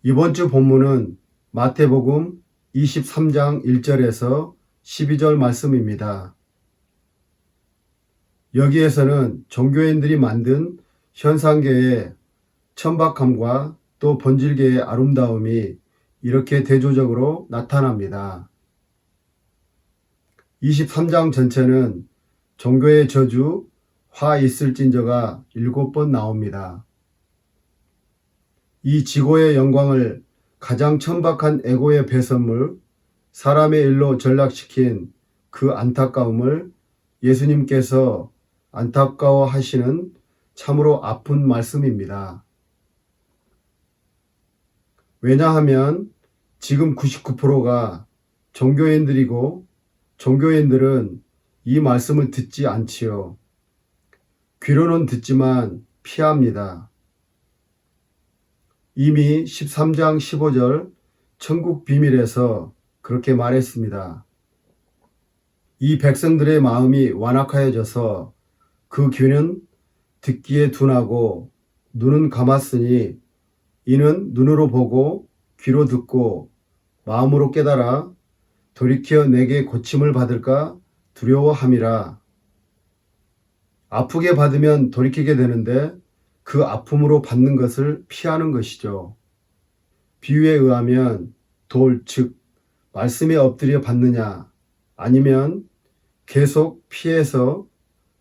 이번 주 본문은 마태복음 23장 1절에서 12절 말씀입니다. 여기에서는 종교인들이 만든 현상계의 천박함과 또 본질계의 아름다움이 이렇게 대조적으로 나타납니다. 23장 전체는 종교의 저주, 화 있을진저가 7번 나옵니다. 이 지고의 영광을 가장 천박한 에고의 배선물, 사람의 일로 전락시킨 그 안타까움을 예수님께서 안타까워하시는 참으로 아픈 말씀입니다. 왜냐하면 지금 99%가 종교인들이고 종교인들은 이 말씀을 듣지 않지요. 귀로는 듣지만 피합니다. 이미 13장 15절 천국 비밀에서 그렇게 말했습니다. 이 백성들의 마음이 완악하여져서 그 귀는 듣기에 둔하고 눈은 감았으니 이는 눈으로 보고 귀로 듣고 마음으로 깨달아 돌이켜 내게 고침을 받을까 두려워함이라. 아프게 받으면 돌이키게 되는데 그 아픔으로 받는 것을 피하는 것이죠. 비유에 의하면 돌, 즉 말씀에 엎드려 받느냐 아니면 계속 피해서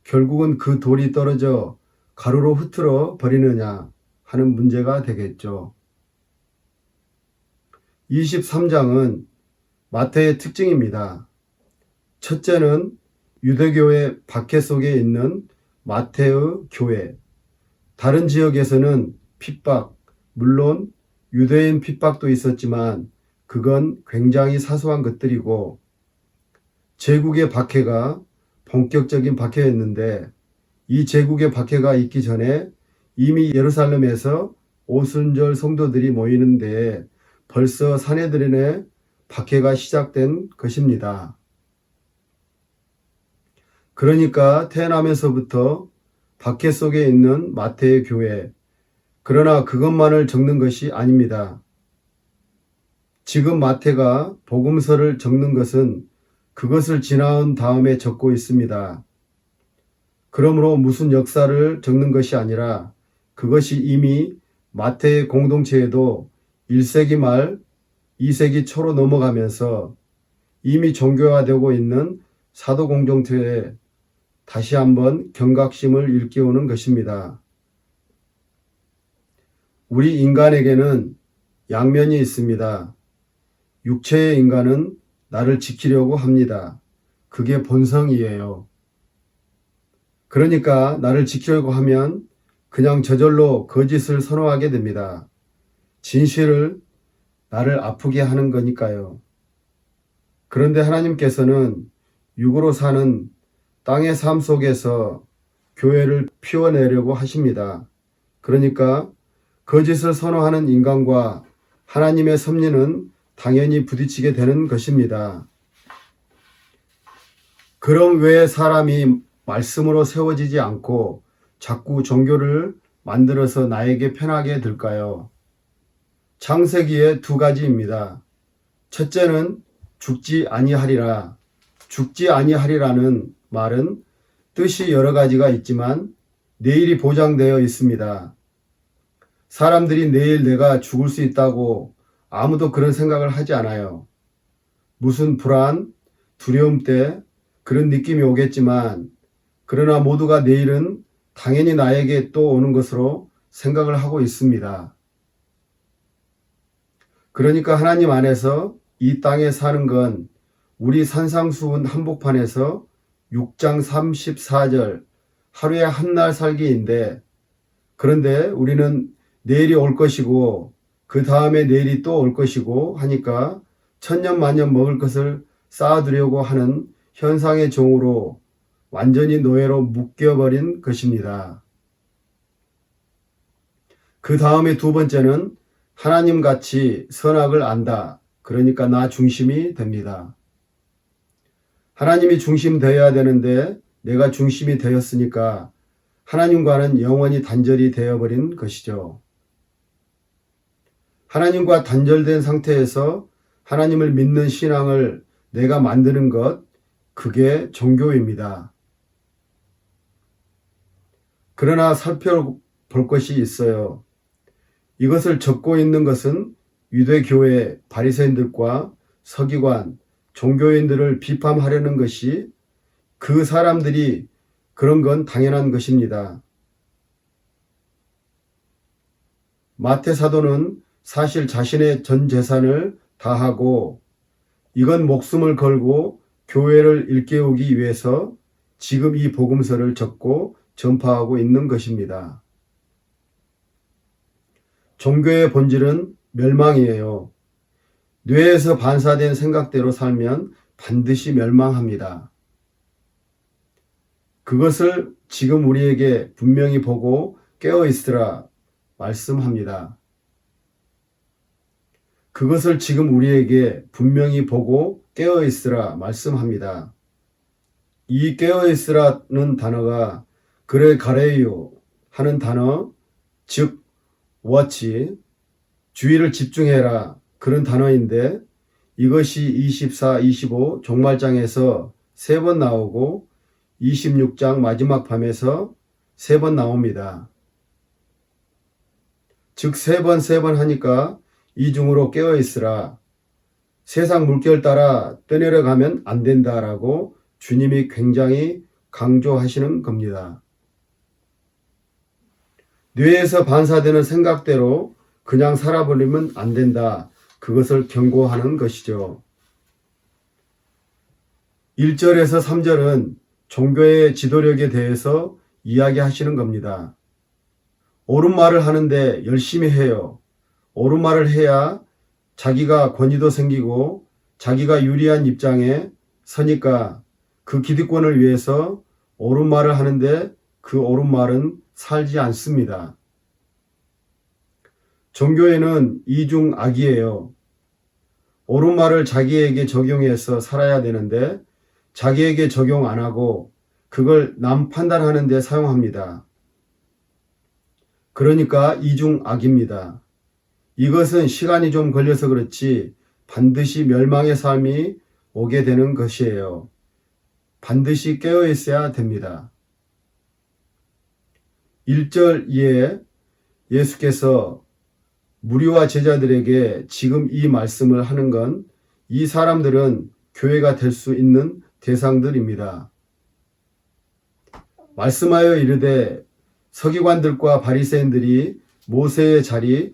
결국은 그 돌이 떨어져 가루로 흩어져 버리느냐 하는 문제가 되겠죠. 23장은 마태의 특징입니다. 첫째는 유대교의 박해 속에 있는 마태의 교회. 다른 지역에서는 핍박, 물론 유대인 핍박도 있었지만 그건 굉장히 사소한 것들이고 제국의 박해가 본격적인 박해였는데 이 제국의 박해가 있기 전에 이미 예루살렘에서 오순절 성도들이 모이는 데에 벌써 사내들인의 박해가 시작된 것입니다. 그러니까 태어나면서부터 박해 속에 있는 마태의 교회, 그러나 그것만을 적는 것이 아닙니다. 지금 마태가 복음서를 적는 것은 그것을 지나온 다음에 적고 있습니다. 그러므로 무슨 역사를 적는 것이 아니라 그것이 이미 마태의 공동체에도 1세기 말 2세기 초로 넘어가면서 이미 종교화되고 있는 사도 공동체에 다시 한번 경각심을 일깨우는 것입니다. 우리 인간에게는 양면이 있습니다. 육체의 인간은 나를 지키려고 합니다. 그게 본성이에요. 그러니까 나를 지키려고 하면 그냥 저절로 거짓을 선호하게 됩니다. 진실을 나를 아프게 하는 거니까요. 그런데 하나님께서는 육으로 사는 땅의 삶 속에서 교회를 피워내려고 하십니다. 그러니까 거짓을 선호하는 인간과 하나님의 섭리는 당연히 부딪히게 되는 것입니다. 그럼 왜 사람이 말씀으로 세워지지 않고 자꾸 종교를 만들어서 나에게 편하게 들까요? 창세기의 두 가지입니다. 첫째는 죽지 아니하리라. 죽지 아니하리라는 말은 뜻이 여러 가지가 있지만 내일이 보장되어 있습니다. 사람들이 내일 내가 죽을 수 있다고 아무도 그런 생각을 하지 않아요. 무슨 불안, 두려움 때 그런 느낌이 오겠지만 그러나 모두가 내일은 당연히 나에게 또 오는 것으로 생각을 하고 있습니다. 그러니까 하나님 안에서 이 땅에 사는 건 우리 산상수훈 한복판에서 6장 34절 하루에 한 날 살기인데 그런데 우리는 내일이 올 것이고 그 다음에 내일이 또 올 것이고 하니까 천년만년 먹을 것을 쌓아두려고 하는 현상의 종으로 완전히 노예로 묶여버린 것입니다. 그 다음에 두 번째는 하나님같이 선악을 안다. 그러니까 나 중심이 됩니다. 하나님이 중심 되어야 되는데 내가 중심이 되었으니까 하나님과는 영원히 단절이 되어버린 것이죠. 하나님과 단절된 상태에서 하나님을 믿는 신앙을 내가 만드는 것, 그게 종교입니다. 그러나 살펴볼 것이 있어요. 이것을 적고 있는 것은 유대교회 바리새인들과 서기관, 종교인들을 비판하려는 것이 그 사람들이 그런 건 당연한 것입니다. 마태 사도는 사실 자신의 전 재산을 다하고 이건 목숨을 걸고 교회를 일깨우기 위해서 지금 이 복음서를 적고 전파하고 있는 것입니다. 종교의 본질은 멸망이에요. 뇌에서 반사된 생각대로 살면 반드시 멸망합니다. 그것을 지금 우리에게 분명히 보고 깨어 있으라 말씀합니다. 그것을 지금 우리에게 분명히 보고 깨어 있으라 말씀합니다. 이 깨어 있으라는 단어가 그래 가레요 하는 단어, 즉 watch, 주의를 집중해라 그런 단어인데 이것이 24, 25 종말장에서 3번 나오고 26장 마지막 밤에서 3번 나옵니다. 즉 3번 하니까 이중으로 깨어 있으라. 세상 물결 따라 떠내려가면 안 된다라고 주님이 굉장히 강조하시는 겁니다. 뇌에서 반사되는 생각대로 그냥 살아버리면 안 된다. 그것을 경고하는 것이죠. 1절에서 3절은 종교의 지도력에 대해서 이야기하시는 겁니다. 옳은 말을 하는데 열심히 해요. 옳은 말을 해야 자기가 권위도 생기고 자기가 유리한 입장에 서니까 그 기득권을 위해서 옳은 말을 하는데 그 옳은 말은 살지 않습니다. 종교에는 이중악이에요. 옳은 말을 자기에게 적용해서 살아야 되는데 자기에게 적용 안 하고 그걸 남 판단하는 데 사용합니다. 그러니까 이중악입니다. 이것은 시간이 좀 걸려서 그렇지 반드시 멸망의 삶이 오게 되는 것이에요. 반드시 깨어 있어야 됩니다. 1절 이에 예수께서 무리와 제자들에게 지금 이 말씀을 하는 건 이 사람들은 교회가 될 수 있는 대상들입니다. 말씀하여 이르되 서기관들과 바리새인들이 모세의 자리,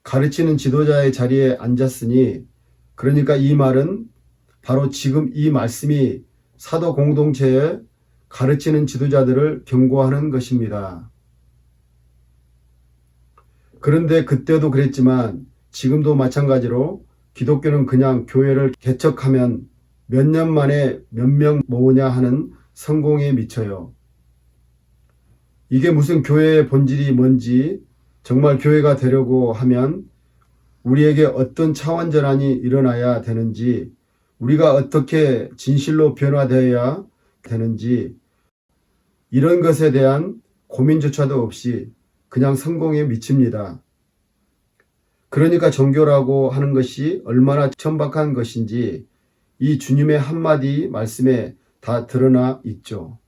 가르치는 지도자의 자리에 앉았으니 그러니까 이 말은 바로 지금 이 말씀이 사도 공동체에 가르치는 지도자들을 경고하는 것입니다. 그런데 그때도 그랬지만 지금도 마찬가지로 기독교는 그냥 교회를 개척하면 몇 년 만에 몇 명 모으냐 하는 성공에 미쳐요. 이게 무슨 교회의 본질이 뭔지 정말 교회가 되려고 하면 우리에게 어떤 차원 전환이 일어나야 되는지 우리가 어떻게 진실로 변화되어야 되는지 이런 것에 대한 고민조차도 없이 그냥 성공에 미칩니다. 그러니까 종교라고 하는 것이 얼마나 천박한 것인지 이 주님의 한마디 말씀에 다 드러나 있죠.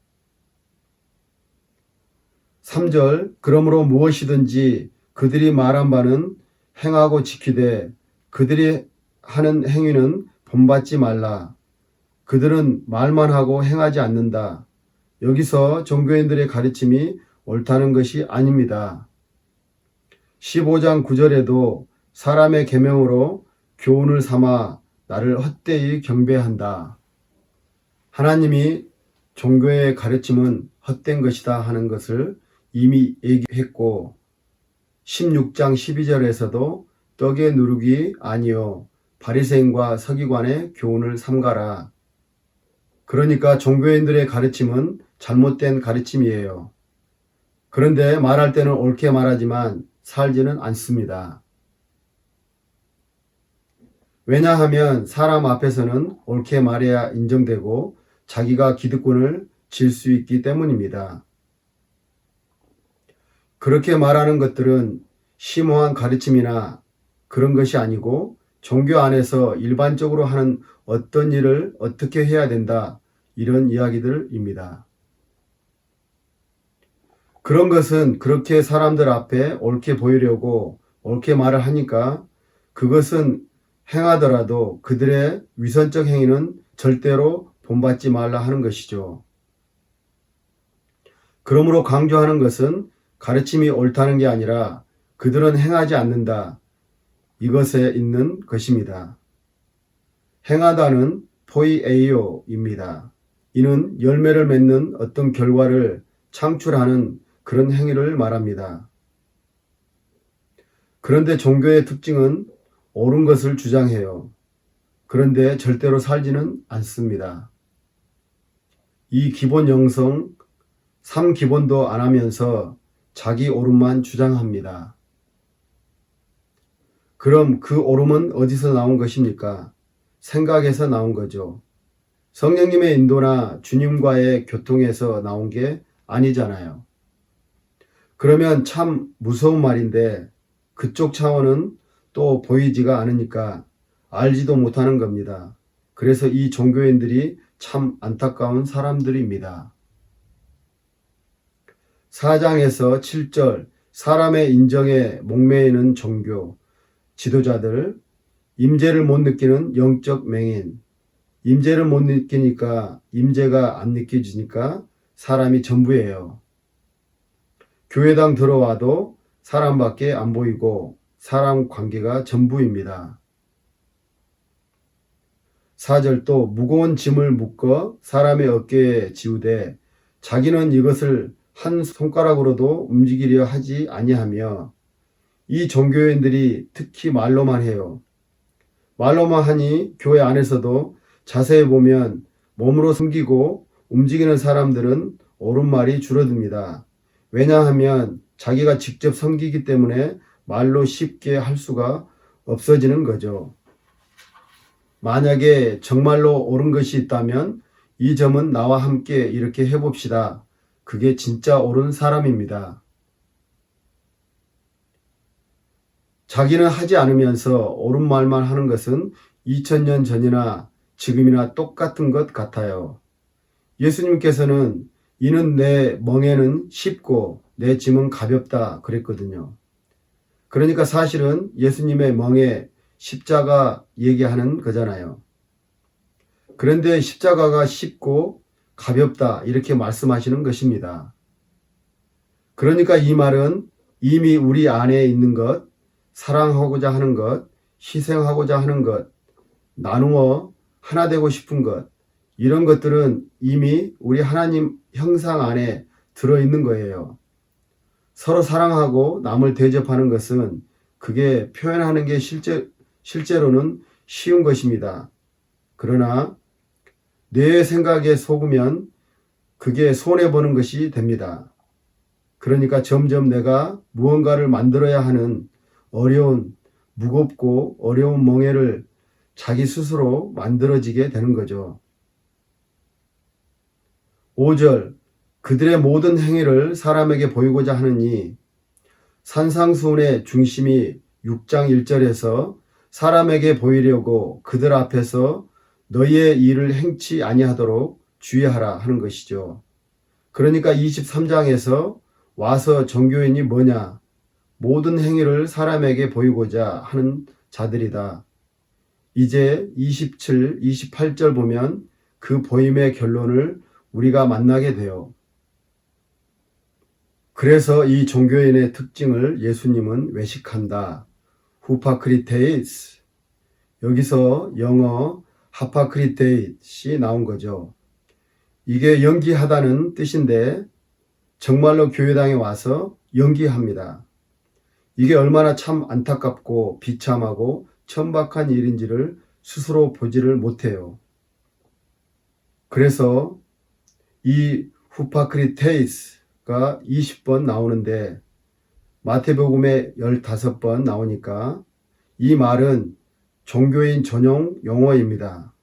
3절 그러므로 무엇이든지 그들이 말한 바는 행하고 지키되 그들이 하는 행위는 본받지 말라. 그들은 말만 하고 행하지 않는다. 여기서 종교인들의 가르침이 옳다는 것이 아닙니다. 15장 9절에도 사람의 계명으로 교훈을 삼아 나를 헛되이 경배한다. 하나님이 종교의 가르침은 헛된 것이다 하는 것을 이미 얘기했고 16장 12절에서도 떡의 누룩이 아니요 바리새인과 서기관의 교훈을 삼가라. 그러니까 종교인들의 가르침은 잘못된 가르침이에요. 그런데 말할 때는 옳게 말하지만 살지는 않습니다. 왜냐하면 사람 앞에서는 옳게 말해야 인정되고 자기가 기득권을 질 수 있기 때문입니다. 그렇게 말하는 것들은 심오한 가르침이나 그런 것이 아니고 종교 안에서 일반적으로 하는 어떤 일을 어떻게 해야 된다, 이런 이야기들입니다. 그런 것은 그렇게 사람들 앞에 옳게 보이려고 옳게 말을 하니까 그것은 행하더라도 그들의 위선적 행위는 절대로 본받지 말라 하는 것이죠. 그러므로 강조하는 것은 가르침이 옳다는 게 아니라 그들은 행하지 않는다, 이것에 있는 것입니다. 행하다는 포이에이오입니다. 이는 열매를 맺는 어떤 결과를 창출하는 그런 행위를 말합니다. 그런데 종교의 특징은 옳은 것을 주장해요. 그런데 절대로 살지는 않습니다. 이 기본 영성 3기본도 안 하면서 자기 옳음만 주장합니다. 그럼 그 옳음은 어디서 나온 것입니까? 생각에서 나온 거죠. 성령님의 인도나 주님과의 교통에서 나온 게 아니잖아요. 그러면 참 무서운 말인데 그쪽 차원은 또 보이지가 않으니까 알지도 못하는 겁니다. 그래서 이 종교인들이 참 안타까운 사람들입니다. 4장에서 7절, 사람의 인정에 목매이는 종교, 지도자들, 임재를 못 느끼는 영적 맹인, 임재를 못 느끼니까 임재가 안 느껴지니까 사람이 전부예요. 교회당 들어와도 사람밖에 안 보이고 사람 관계가 전부입니다. 4절 또 무거운 짐을 묶어 사람의 어깨에 지우되 자기는 이것을 한 손가락으로도 움직이려 하지 아니하며, 이 종교인들이 특히 말로만 해요. 말로만 하니 교회 안에서도 자세히 보면 몸으로 섬기고 움직이는 사람들은 옳은 말이 줄어듭니다. 왜냐하면 자기가 직접 섬기기 때문에 말로 쉽게 할 수가 없어지는 거죠. 만약에 정말로 옳은 것이 있다면 이 점은 나와 함께 이렇게 해봅시다. 그게 진짜 옳은 사람입니다. 자기는 하지 않으면서 옳은 말만 하는 것은 2000년 전이나 지금이나 똑같은 것 같아요. 예수님께서는 이는 내 멍에는 쉽고 내 짐은 가볍다 그랬거든요. 그러니까 사실은 예수님의 멍에 십자가 얘기하는 거잖아요. 그런데 십자가가 쉽고 가볍다 이렇게 말씀하시는 것입니다. 그러니까 이 말은 이미 우리 안에 있는 것, 사랑하고자 하는 것, 희생하고자 하는 것, 나누어 하나 되고 싶은 것, 이런 것들은 이미 우리 하나님 형상 안에 들어있는 거예요. 서로 사랑하고 남을 대접하는 것은 그게 표현하는 게 실제로는 쉬운 것입니다. 그러나 내 생각에 속으면 그게 손해보는 것이 됩니다. 그러니까 점점 내가 무언가를 만들어야 하는 어려운, 무겁고 어려운 멍에를 자기 스스로 만들어지게 되는 거죠. 5절, 그들의 모든 행위를 사람에게 보이고자 하느니, 산상수훈의 중심이 6장 1절에서 사람에게 보이려고 그들 앞에서 너희의 일을 행치 아니하도록 주의하라 하는 것이죠. 그러니까 23장에서 와서 종교인이 뭐냐? 모든 행위를 사람에게 보이고자 하는 자들이다. 이제 27, 28절 보면 그 보임의 결론을 우리가 만나게 돼요. 그래서 이 종교인의 특징을 예수님은 외식한다. 후파크리테이스. 여기서 영어 하파크리테이스이 나온 거죠. 이게 연기하다는 뜻인데 정말로 교회당에 와서 연기합니다. 이게 얼마나 참 안타깝고 비참하고 천박한 일인지를 스스로 보지를 못해요. 그래서 이 후파크리테이스가 20번 나오는데 마태복음에 15번 나오니까 이 말은 종교인 전용 용어입니다.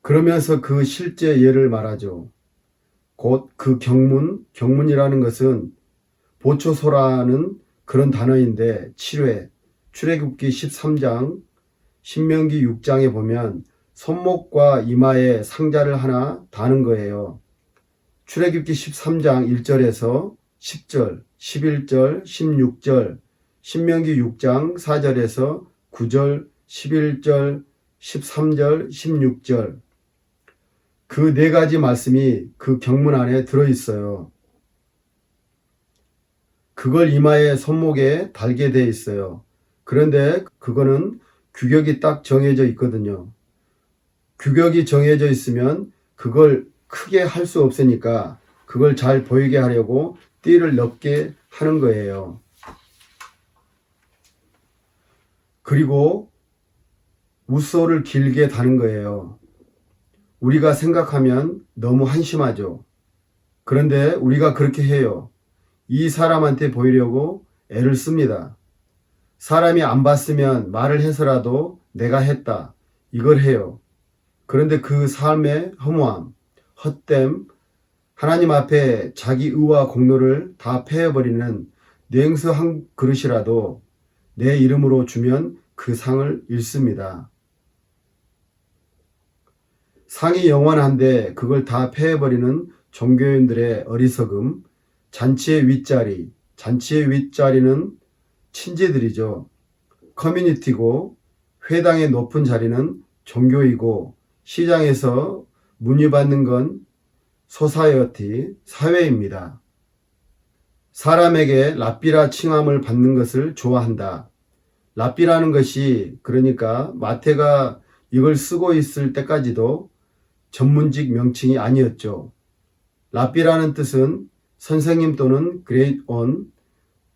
그러면서 그 실제 예를 말하죠. 곧 그 경문이라는 것은 보초소라는 그런 단어인데 7회, 출애굽기 13장, 신명기 6장에 보면 손목과 이마에 상자를 하나 다는 거예요. 출애굽기 13장 1절에서 10절, 11절, 16절, 신명기 6장 4절에서 9절, 11절, 13절, 16절. 그 네 가지 말씀이 그 경문 안에 들어있어요. 그걸 이마에 손목에 달게 돼 있어요. 그런데 그거는 규격이 딱 정해져 있거든요. 규격이 정해져 있으면 그걸 크게 할 수 없으니까 그걸 잘 보이게 하려고 띠를 넓게 하는 거예요. 그리고 웃소를 길게 다는 거예요. 우리가 생각하면 너무 한심하죠. 그런데 우리가 그렇게 해요. 이 사람한테 보이려고 애를 씁니다. 사람이 안 봤으면 말을 해서라도 내가 했다. 이걸 해요. 그런데 그 삶의 허무함, 헛됨, 하나님 앞에 자기 의와 공로를 다 패해버리는 냉수 한 그릇이라도 내 이름으로 주면 그 상을 잃습니다. 상이 영원한데 그걸 다 패해버리는 종교인들의 어리석음, 잔치의 윗자리는 친지들이죠. 커뮤니티고, 회당의 높은 자리는 종교이고, 시장에서 문의받는 건 소사이어티, 사회입니다. 사람에게 랍비라 칭함을 받는 것을 좋아한다. 랍비라는 것이 그러니까 마태가 이걸 쓰고 있을 때까지도 전문직 명칭이 아니었죠. 랍비라는 뜻은 선생님 또는 great on,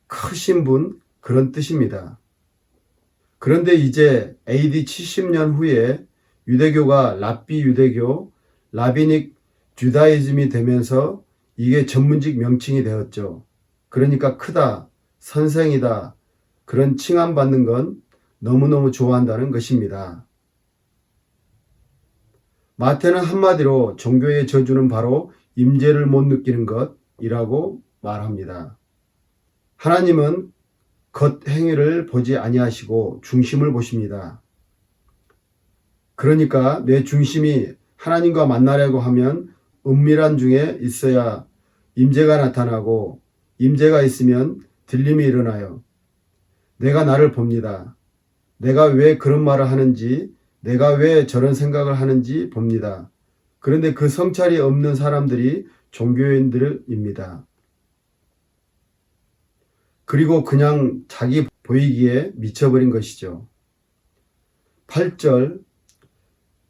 크신 분, 그런 뜻입니다. 그런데 이제 AD 70년 후에 유대교가 랍비 유대교, 라비닉 주다이즘이 되면서 이게 전문직 명칭이 되었죠. 그러니까 크다, 선생이다, 그런 칭함받는 건 너무너무 좋아한다는 것입니다. 마태는 한마디로 종교의 저주는 바로 임재를 못 느끼는 것이라고 말합니다. 하나님은 겉행위를 보지 아니하시고 중심을 보십니다. 그러니까 내 중심이 하나님과 만나려고 하면 은밀한 중에 있어야 임재가 나타나고 임재가 있으면 들림이 일어나요. 내가 나를 봅니다. 내가 왜 그런 말을 하는지, 내가 왜 저런 생각을 하는지 봅니다. 그런데 그 성찰이 없는 사람들이 종교인들입니다. 그리고 그냥 자기 보이기에 미쳐버린 것이죠. 8절,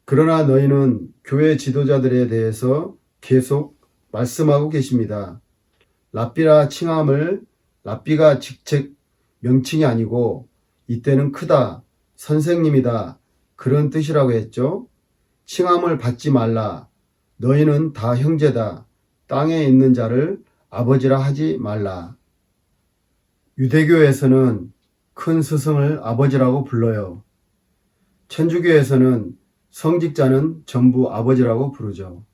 그러나 너희는 교회 지도자들에 대해서 계속 말씀하고 계십니다. 랍비라 칭함을 랍비가 직책 명칭이 아니고 이때는 크다, 선생님이다, 그런 뜻이라고 했죠. 칭함을 받지 말라. 너희는 다 형제다. 땅에 있는 자를 아버지라 하지 말라. 유대교에서는 큰 스승을 아버지라고 불러요. 천주교에서는 성직자는 전부 아버지라고 부르죠.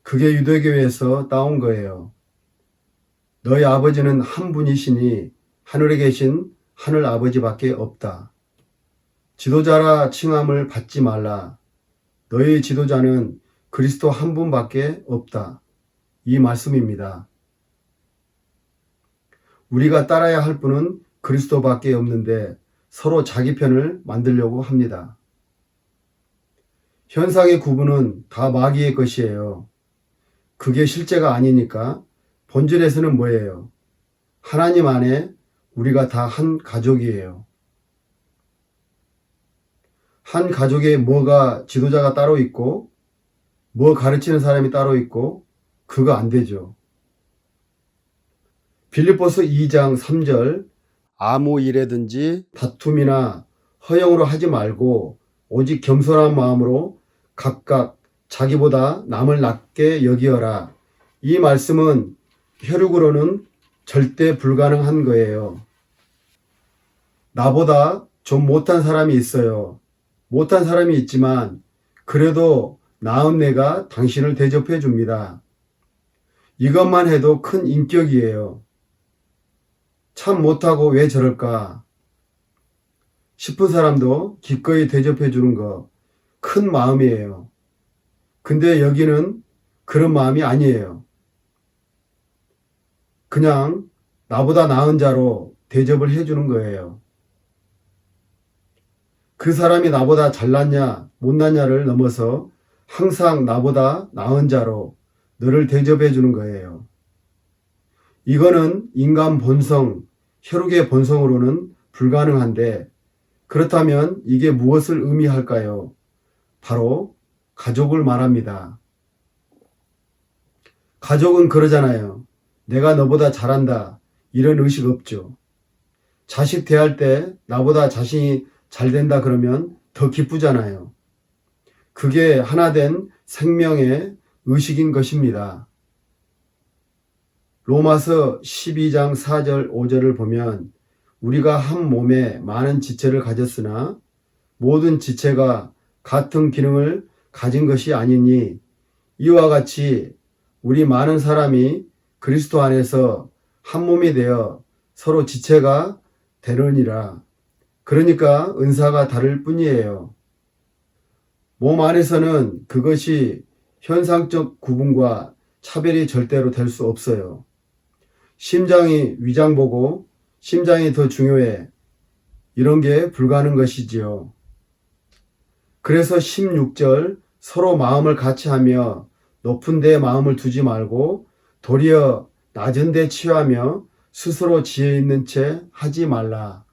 그게 유대교에서 따온 거예요. 너희 아버지는 한 분이시니 하늘에 계신 하늘 아버지밖에 없다. 지도자라 칭함을 받지 말라. 너희 지도자는 그리스도 한 분밖에 없다. 이 말씀입니다. 우리가 따라야 할 분은 그리스도밖에 없는데 서로 자기 편을 만들려고 합니다. 현상의 구분은 다 마귀의 것이에요. 그게 실제가 아니니까 본질에서는 뭐예요? 하나님 안에 우리가 다 한 가족이에요. 한 가족에 뭐가 지도자가 따로 있고 뭐 가르치는 사람이 따로 있고 그거 안 되죠. 빌립보서 2장 3절, 아무 일에든지 다툼이나 허영으로 하지 말고 오직 겸손한 마음으로 각각 자기보다 남을 낮게 여기어라. 이 말씀은 혈육으로는 절대 불가능한 거예요. 나보다 좀 못한 사람이 있어요. 못한 사람이 있지만 그래도 나은 내가 당신을 대접해 줍니다. 이것만 해도 큰 인격이에요. 참 못하고 왜 저럴까 싶은 사람도 기꺼이 대접해 주는 거 큰 마음이에요. 근데 여기는 그런 마음이 아니에요. 그냥 나보다 나은 자로 대접을 해주는 거예요. 그 사람이 나보다 잘났냐 못났냐를 넘어서 항상 나보다 나은 자로 너를 대접해 주는 거예요. 이거는 인간 본성, 혈육의 본성으로는 불가능한데 그렇다면 이게 무엇을 의미할까요? 바로 가족을 말합니다. 가족은 그러잖아요. 내가 너보다 잘한다. 이런 의식 없죠. 자식 대할 때 나보다 자신이 잘 된다 그러면 더 기쁘잖아요. 그게 하나 된 생명의 의식인 것입니다. 로마서 12장 4절 5절을 보면 우리가 한 몸에 많은 지체를 가졌으나 모든 지체가 같은 기능을 가진 것이 아니니 이와 같이 우리 많은 사람이 그리스도 안에서 한 몸이 되어 서로 지체가 되느니라. 그러니까 은사가 다를 뿐이에요. 몸 안에서는 그것이 현상적 구분과 차별이 절대로 될 수 없어요. 심장이 위장 보고 심장이 더 중요해. 이런 게 불가능한 것이지요. 그래서 16절 서로 마음을 같이 하며 높은 데 마음을 두지 말고 도리어 낮은 데 취하며 스스로 지혜 있는 채 하지 말라.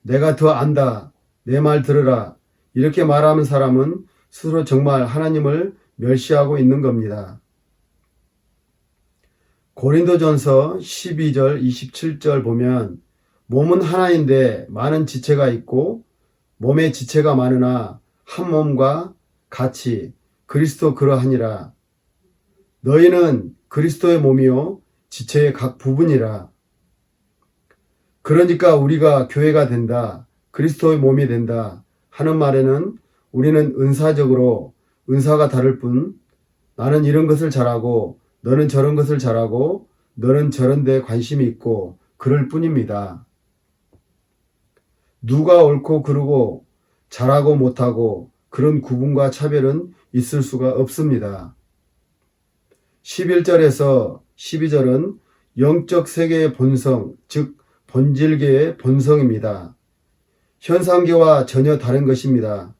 내가 더 안다. 내 말 들으라. 이렇게 말하는 사람은 스스로 정말 하나님을 멸시하고 있는 겁니다. 고린도전서 12절 27절 보면 몸은 하나인데 많은 지체가 있고 몸에 지체가 많으나 한 몸과 같이 그리스도 그러하니라. 너희는 그리스도의 몸이요 지체의 각 부분이라. 그러니까 우리가 교회가 된다, 그리스도의 몸이 된다 하는 말에는 우리는 은사적으로 은사가 다를 뿐 나는 이런 것을 잘하고 너는 저런 것을 잘하고 너는 저런 데 관심이 있고 그럴 뿐입니다. 누가 옳고 그르고 잘하고 못하고 그런 구분과 차별은 있을 수가 없습니다. 11절에서 12절은 영적 세계의 본성, 즉 본질계의 본성입니다. 현상계와 전혀 다른 것입니다.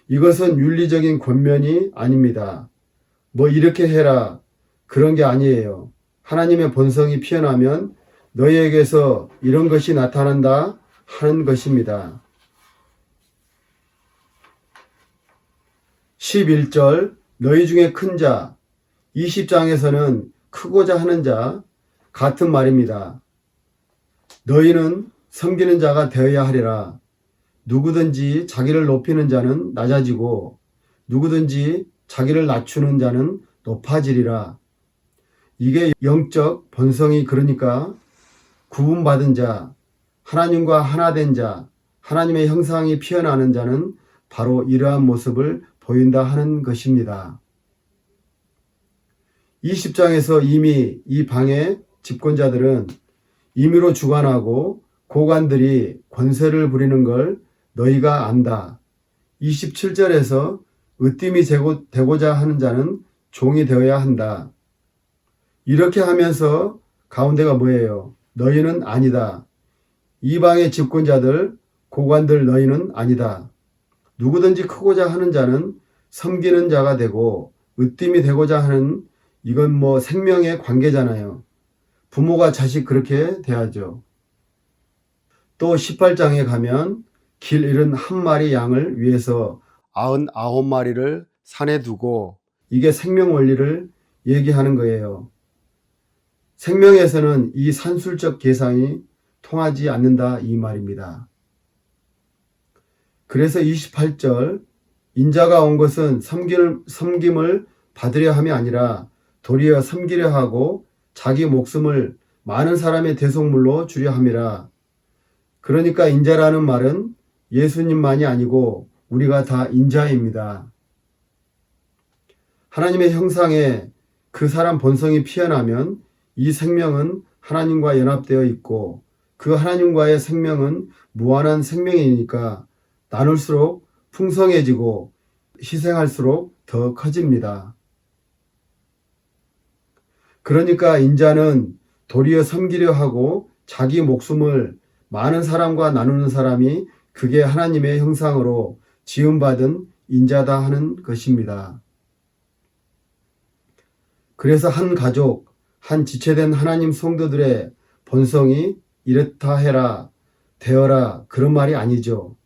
이것은 윤리적인 권면이 아닙니다. 뭐 이렇게 해라 그런 게 아니에요. 하나님의 본성이 피어나면 너희에게서 이런 것이 나타난다 하는 것입니다. 11절 너희 중에 큰 자, 20장에서는 크고자 하는 자 같은 말입니다. 너희는 섬기는 자가 되어야 하리라. 누구든지 자기를 높이는 자는 낮아지고 누구든지 자기를 낮추는 자는 높아지리라. 이게 영적 본성이 그러니까 구분받은 자, 하나님과 하나 된 자, 하나님의 형상이 피어나는 자는 바로 이러한 모습을 보인다 하는 것입니다. 20장에서 이미 이 방의 집권자들은 임의로 주관하고 고관들이 권세를 부리는 걸 너희가 안다. 27절에서 으뜸이 되고자 하는 자는 종이 되어야 한다. 이렇게 하면서 가운데가 뭐예요? 너희는 아니다. 이 방의 집권자들, 고관들 너희는 아니다. 누구든지 크고자 하는 자는 섬기는 자가 되고 으뜸이 되고자 하는 이건 뭐 생명의 관계잖아요. 부모가 자식 그렇게 대하죠. 또 18장에 가면 길 잃은 한 마리 양을 위해서 99마리를 산에 두고 이게 생명 원리를 얘기하는 거예요. 생명에서는 이 산술적 계산이 통하지 않는다 이 말입니다. 그래서 28절 인자가 온 것은 섬김을 받으려 함이 아니라 도리어 섬기려 하고 자기 목숨을 많은 사람의 대속물로 주려 함이라. 그러니까 인자라는 말은 예수님만이 아니고 우리가 다 인자입니다. 하나님의 형상에 그 사람 본성이 피어나면 이 생명은 하나님과 연합되어 있고 그 하나님과의 생명은 무한한 생명이니까 나눌수록 풍성해지고 희생할수록 더 커집니다. 그러니까 인자는 도리어 섬기려 하고 자기 목숨을 많은 사람과 나누는 사람이 그게 하나님의 형상으로 지음받은 인자다 하는 것입니다. 그래서 한 가족, 한 지체된 하나님 성도들의 본성이 이렇다 해라, 되어라 그런 말이 아니죠.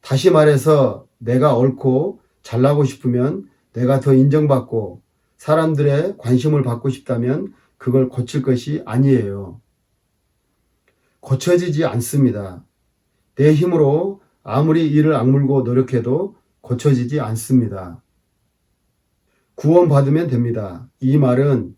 다시 말해서 내가 옳고 잘나고 싶으면 내가 더 인정받고 사람들의 관심을 받고 싶다면 그걸 고칠 것이 아니에요. 고쳐지지 않습니다. 내 힘으로 아무리 이를 악물고 노력해도 고쳐지지 않습니다. 구원받으면 됩니다. 이 말은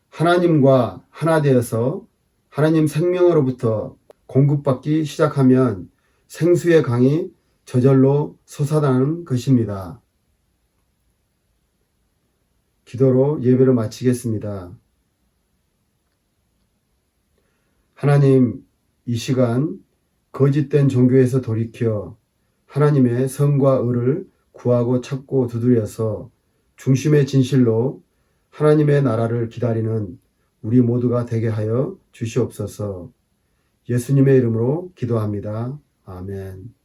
하나님과 하나 되어서 하나님 생명으로부터 공급받기 시작하면 생수의 강이 저절로 솟아나는 것입니다. 기도로 예배를 마치겠습니다. 하나님, 이 시간 거짓된 종교에서 돌이켜 하나님의 성과 의를 구하고 찾고 두드려서 중심의 진실로 하나님의 나라를 기다리는 우리 모두가 되게 하여 주시옵소서. 예수님의 이름으로 기도합니다. 아멘.